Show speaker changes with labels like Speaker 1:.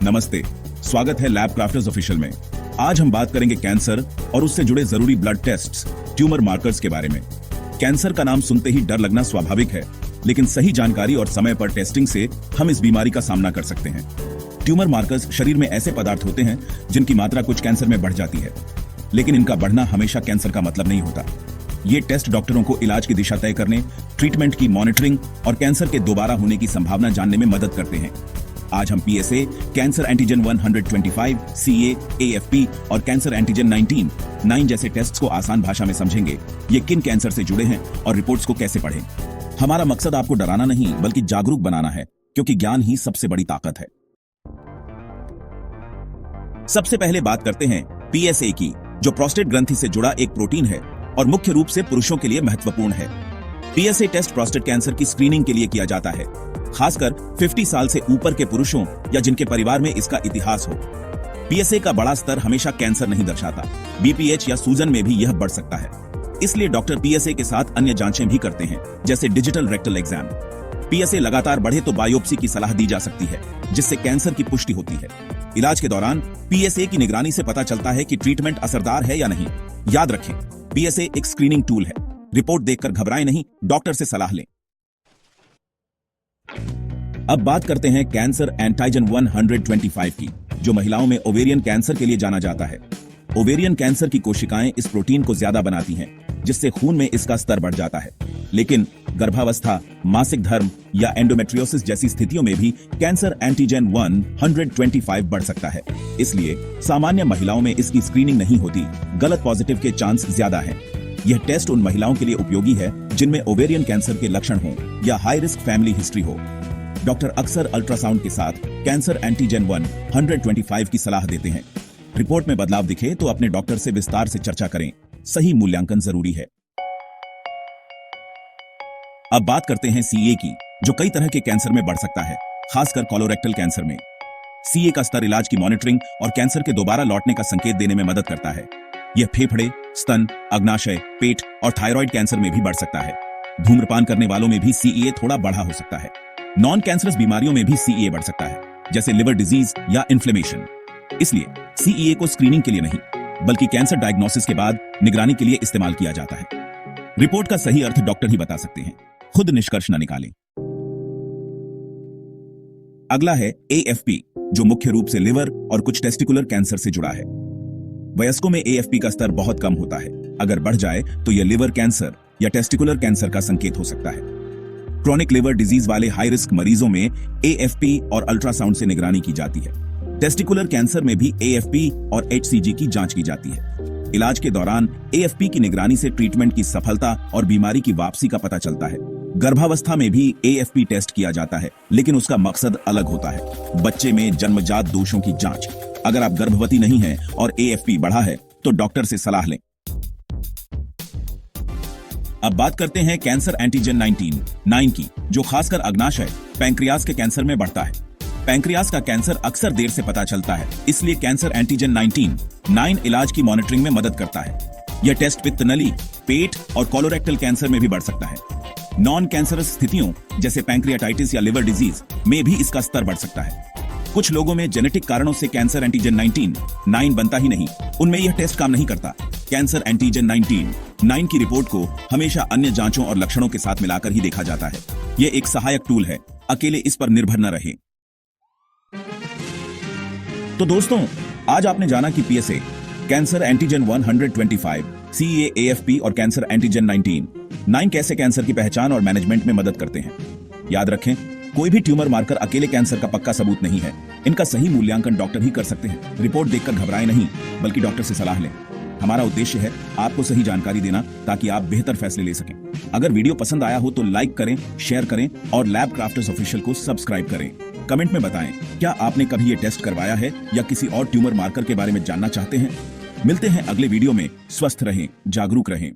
Speaker 1: नमस्ते, स्वागत है लैब क्राफ्टर्स ऑफिशियल में। आज हम बात करेंगे कैंसर और उससे जुड़े जरूरी ब्लड टेस्ट्स, ट्यूमर मार्कर्स के बारे में। कैंसर का नाम सुनते ही डर लगना स्वाभाविक है, लेकिन सही जानकारी और समय पर टेस्टिंग से हम इस बीमारी का सामना कर सकते हैं। ट्यूमर मार्कर्स शरीर में ऐसे पदार्थ होते हैं जिनकी मात्रा कुछ कैंसर में बढ़ जाती है, लेकिन इनका बढ़ना हमेशा कैंसर का मतलब नहीं होता। ये टेस्ट डॉक्टरों को इलाज की दिशा तय करने, ट्रीटमेंट की मॉनिटरिंग और कैंसर के दोबारा होने की संभावना जानने में मदद करते हैं। आज हम PSA, cancer antigen 125, CA, AFP और कैंसर एंटीजन 19 जैसे टेस्ट्स को आसान भाषा में समझेंगे। ये किन कैंसर से जुड़े हैं और रिपोर्ट्स को कैसे पढ़ें। हमारा मकसद आपको डराना नहीं बल्कि जागरूक बनाना है, क्योंकि ज्ञान ही सबसे बड़ी ताकत है। सबसे पहले बात करते हैं PSA की, जो प्रोस्टेट ग्रंथि से जुड़ा एक प्रोटीन है और मुख्य रूप से पुरुषों के लिए महत्वपूर्ण है। PSA टेस्ट प्रोस्टेट कैंसर की स्क्रीनिंग के लिए किया जाता है, खासकर 50 साल से ऊपर के पुरुषों या जिनके परिवार में इसका इतिहास हो। PSA का बड़ा स्तर हमेशा कैंसर नहीं दर्शाता। BPH या सूजन में भी यह बढ़ सकता है, इसलिए डॉक्टर PSA के साथ अन्य जांचें भी करते हैं, जैसे डिजिटल रेक्टल एग्जाम। PSA लगातार बढ़े तो बायोप्सी की सलाह दी जा सकती है, जिससे कैंसर की पुष्टि होती है। इलाज के दौरान PSA की निगरानी से पता चलता है कि ट्रीटमेंट असरदार है या नहीं। याद रखें, PSA एक स्क्रीनिंग टूल है। रिपोर्ट देखकर घबराएं नहीं, डॉक्टर से सलाह लें। अब बात करते हैं कैंसर एंटीजन 125 की, जो महिलाओं में ओवेरियन कैंसर के लिए जाना जाता है। ओवेरियन कैंसर की कोशिकाएं इस प्रोटीन को ज्यादा बनाती हैं, जिससे खून में इसका स्तर बढ़ जाता है। लेकिन गर्भावस्था, मासिक धर्म या एंडोमेट्रियोसिस जैसी स्थितियों में भी कैंसर एंटीजन 125 बढ़ सकता है। इसलिए सामान्य महिलाओं में इसकी स्क्रीनिंग नहीं होती, गलत पॉजिटिव के चांस ज्यादा हैं। यह टेस्ट उन महिलाओं के लिए उपयोगी है जिनमें ओवेरियन कैंसर के लक्षण हों या हाई रिस्क फैमिली हिस्ट्री हो। डॉक्टर अक्सर अल्ट्रासाउंड के साथ कैंसर एंटीजन 125 की सलाह देते हैं। रिपोर्ट में बदलाव दिखे तो अपने डॉक्टर से विस्तार से चर्चा करें। सही मूल्यांकन जरूरी है। अब बात करते हैं CA की, जो कई तरह के कैंसर में बढ़ सकता है, खासकर कोलोरेक्टल कैंसर में। CA का स्तर इलाज की मॉनिटरिंग और कैंसर के दोबारा लौटने का संकेत देने में मदद करता है। यह फेफड़े, स्तन, अग्नाशय, पेट और थायराइड कैंसर में भी बढ़ सकता है। धूम्रपान करने वालों में भी CA थोड़ा बढ़ा हो सकता है। नॉन कैंसरस बीमारियों में भी CA बढ़ सकता है, जैसे लिवर डिजीज या इन्फ्लेमेशन। इसलिए CA को स्क्रीनिंग के लिए नहीं, बल्कि कैंसर डायग्नोसिस के बाद निगरानी के लिए इस्तेमाल किया जाता है। रिपोर्ट का सही अर्थ डॉक्टर ही बता सकते हैं, खुद निष्कर्ष न निकालें। अगला है AFP, जो मुख्य रूप से लिवर और कुछ टेस्टिकुलर कैंसर से जुड़ा है। वयस्कों में AFP का स्तर बहुत कम होता है। अगर बढ़ जाए तो यह लिवर कैंसर या टेस्टिकुलर कैंसर का संकेत हो सकता है। क्रोनिक लिवर डिजीज वाले हाई रिस्क मरीजों में AFP और अल्ट्रासाउंड से निगरानी की जाती है। टेस्टिकुलर कैंसर में भी AFP और HCG की जांच की जाती है। इलाज के दौरान AFP की निगरानी से ट्रीटमेंट की सफलता और बीमारी की वापसी का पता चलता है। गर्भावस्था में भी AFP टेस्ट किया जाता है, लेकिन उसका मकसद अलग होता है। बच्चे में जन्मजात दोषों की जांच। अगर आप गर्भवती नहीं हैं और AFP बढ़ा है तो डॉक्टर से सलाह लें। अब बात करते हैं कैंसर एंटीजन 19 की, जो खासकर अग्नाशय, पैंक्रियास के कैंसर में बढ़ता है। पैंक्रियास का कैंसर अक्सर देर से पता चलता है, इसलिए कैंसर एंटीजन 19 इलाज की मॉनिटरिंग में मदद करता है। यह टेस्ट पित्त नली, पेट और कोलोरेक्टल कैंसर में भी बढ़ सकता है। नॉन कैंसरस स्थितियों जैसे पैंक्रियाटाइटिस या लिवर डिजीज में भी इसका स्तर बढ़ सकता है। कुछ लोगों में जेनेटिक कारणों से कैंसर एंटीजन 19 बनता ही नहीं, उनमें यह टेस्ट काम नहीं करता। कैंसर एंटीजन 19 की रिपोर्ट को हमेशा अन्य जांचों और लक्षणों के साथ मिलाकर ही देखा जाता है। यह एक सहायक टूल है, अकेले इस पर निर्भर न रहें। तो दोस्तों, आज आपने जाना कि PSA, cancer antigen 125, CA, AFP और कैंसर एंटीजन 19 कैसे कैंसर की पहचान और मैनेजमेंट में मदद करते हैं। याद रखें, कोई भी ट्यूमर मार्कर अकेले कैंसर का पक्का सबूत नहीं है। इनका सही मूल्यांकन डॉक्टर ही कर सकते हैं। रिपोर्ट देखकर घबराएं नहीं, बल्कि डॉक्टर से सलाह लें। हमारा उद्देश्य है आपको सही जानकारी देना, ताकि आप बेहतर फैसले ले सकें। अगर वीडियो पसंद आया हो तो लाइक करें, शेयर करें और लैब क्राफ्टर्स ऑफिशियल को सब्सक्राइब करें। कमेंट में बताएं, क्या आपने कभी ये टेस्ट करवाया है या किसी और ट्यूमर मार्कर के बारे में जानना चाहते हैं। मिलते हैं अगले वीडियो में। स्वस्थ रहें, जागरूक रहें।